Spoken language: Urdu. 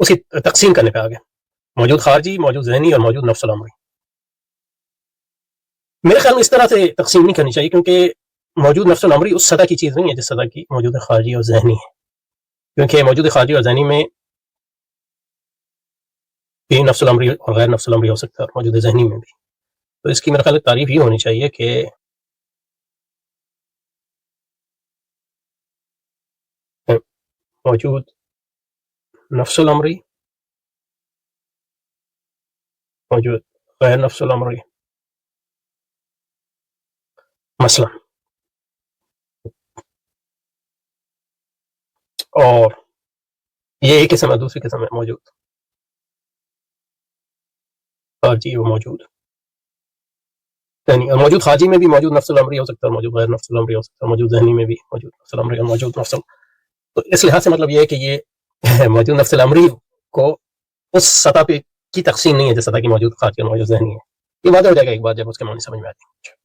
اس کی تقسیم کرنے پہ آ گئے، موجود خارجی، موجود ذہنی اور موجود نفس الامری۔ میرے خیال میں اس طرح سے تقسیم نہیں کرنی چاہیے، کیونکہ موجود نفس الامری اس سطح کی چیز نہیں ہے جس سطح کی موجود خارجی اور ذہنی ہے، کیونکہ موجود خارجی اور ذہنی میں بھی نفس الامری اور غیر نفس الامری ہو سکتا ہے، اور موجود ذہنی میں بھی۔ تو اس کی میرے خیال میں تعریف یہ ہونی چاہیے کہ موجود نفس الامری، موجود غیر نفس الامری، مثلا، اور یہ ایک قسم ہے، دوسری قسم ہے موجود خارجی و موجود ذہنی۔ اور موجود خارجی میں بھی موجود نفس الامری ہو سکتا ہے، اور موجود غیر نفس الامری ہو سکتا ہے، موجود ذہنی میں بھی موجود نفس الامری اور موجود نفس تو اس لحاظ سے مطلب یہ ہے کہ یہ موجود نفس الامری کو اس سطح پہ کی تقسیم نہیں ہے جس سطح کی موجود خارجی اور موجود ذہنی ہے۔ یہ واضح ہو جائے گا ایک بار جب اس کے معنی سمجھ میں آتی ہے۔